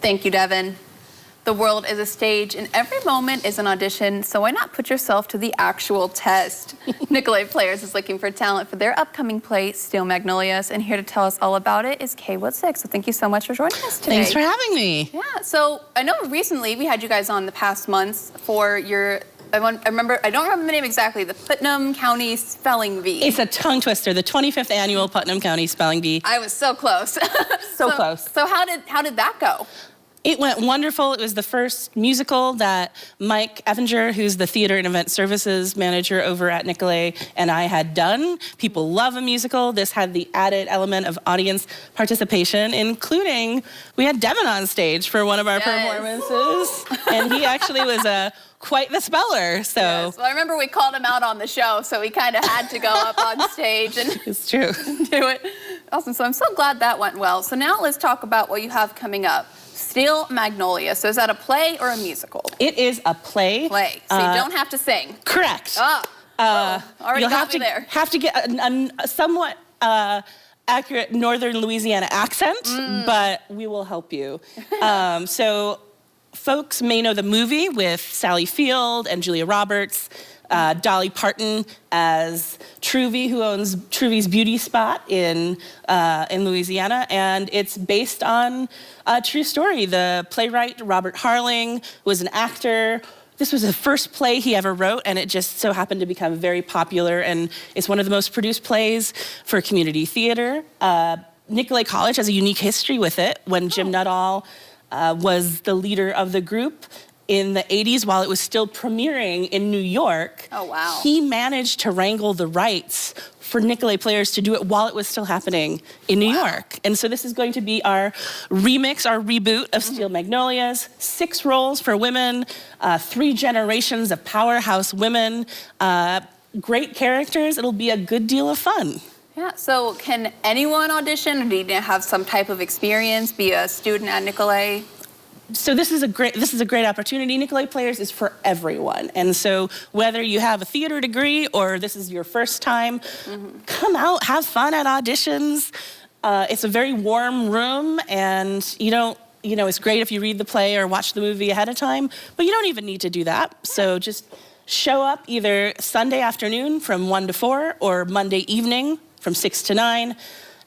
Thank you, Devin. The world is a stage and every moment is an audition, so why not put yourself to the actual test? Nicolay Players is looking for talent for their upcoming play, Steel Magnolias, and here to tell us all about it is Kay Woodsick. So thank you so much for joining us today. Thanks for having me. Yeah, so I know recently we had you guys on the past months for your, I don't remember the name exactly, the Putnam County Spelling Bee. It's a tongue twister, the 25th annual Putnam County Spelling Bee. I was so close. so close. So how did that go? It went wonderful. It was the first musical that Mike Evinger, who's the theater and event services manager over at Nicolay, and I had done. People love a musical. This had the added element of audience participation, including we had Devin on stage for one of our performances, and he actually was quite the speller. So yes. Well, I remember we called him out on the show, so we kind of had to go up on stage and it's true. do it. Awesome. So I'm so glad that went well. So now let's talk about what you have coming up. Steel Magnolia. So is that a play or a musical? It is a play. Play. So you don't have to sing. Correct. Already got me there. Have to get a somewhat accurate Northern Louisiana accent, but we will help you. So folks may know the movie with Sally Field and Julia Roberts, Dolly Parton as Truvy, who owns Truvy's Beauty Spot in Louisiana, and it's based on a true story. The playwright, Robert Harling, was an actor. This was the first play he ever wrote, and it just so happened to become very popular, and it's one of the most produced plays for community theater. Nicolay College has a unique history with it. When Jim Nuttall was the leader of the group, in the 80s, while it was still premiering in New York, he managed to wrangle the rights for Nicolay Players to do it while it was still happening in New York. And so this is going to be our remix, our reboot of Steel Magnolias. 6 roles for women, 3 generations of powerhouse women, great characters. It'll be a good deal of fun. Yeah, so can anyone audition, or do you need to have some type of experience, be a student at Nicolay? So this is a great opportunity. Nicolay Players is for everyone. And so whether you have a theater degree or this is your first time, come out, have fun at auditions. It's a very warm room, and it's great if you read the play or watch the movie ahead of time, but you don't even need to do that. So just show up either Sunday afternoon from 1 to 4 or Monday evening from 6 to 9.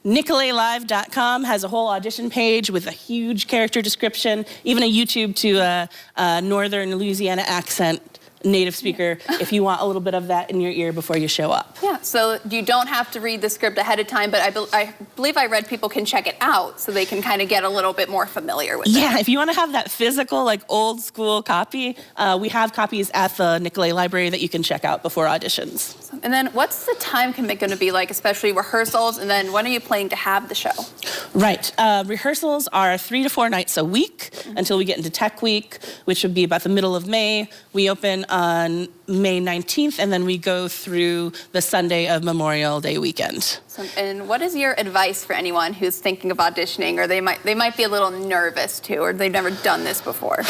NicolayLive.com has a whole audition page with a huge character description, even a YouTube to a Northern Louisiana accent native speaker if you want a little bit of that in your ear before you show up. Yeah, so you don't have to read the script ahead of time, but I believe I read people can check it out so they can kind of get a little bit more familiar with it. Yeah, if you want to have that physical, like old school copy, we have copies at the Nicolay Library that you can check out before auditions. And then what's the time commitment going to be like, especially rehearsals, and then when are you planning to have the show? Right, rehearsals are 3 to 4 nights a week until we get into Tech Week, which would be about the middle of May. We open on May 19th, and then we go through the Sunday of Memorial Day weekend. And what is your advice for anyone who's thinking of auditioning, or they might be a little nervous too, or they've never done this before?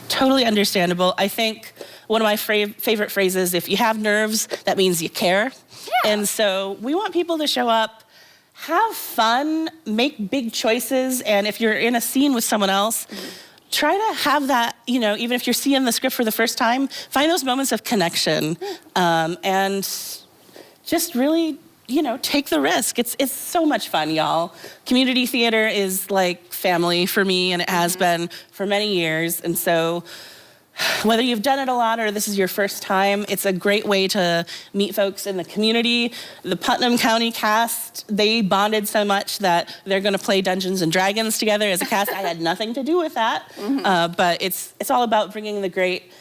Totally understandable. I think one of my favorite phrases, if you have nerves, that means you care. Yeah. And so we want people to show up, have fun, make big choices, and if you're in a scene with someone else, try to have that, even if you're seeing the script for the first time, find those moments of connection, and just really, take the risk. It's so much fun, y'all. Community theater is like family for me, and it has been for many years. And so whether you've done it a lot or this is your first time, it's a great way to meet folks in the community. The Putnam County cast, they bonded so much that they're going to play Dungeons and Dragons together as a cast. I had nothing to do with that, but it's all about bringing a great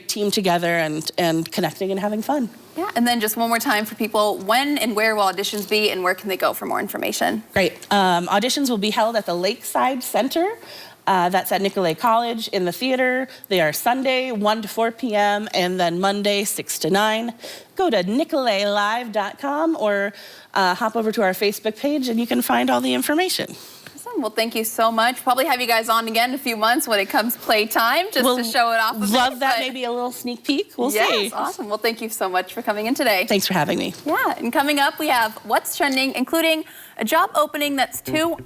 team together and connecting and having fun. Yeah, and then just one more time for people, when and where will auditions be, and where can they go for more information? Great. Auditions will be held at the Lakeside Center. That's at Nicolay College in the theater. They are Sunday, 1 to 4 p.m., and then Monday, 6 to 9. Go to NicolayLive.com or hop over to our Facebook page, and you can find all the information. Awesome. Well, thank you so much. Probably have you guys on again in a few months when it comes play time, just to show it off a bit. Love that, maybe a little sneak peek. We'll see. Yes, awesome. Well, thank you so much for coming in today. Thanks for having me. Yeah, and coming up, we have What's Trending, including a job opening that's too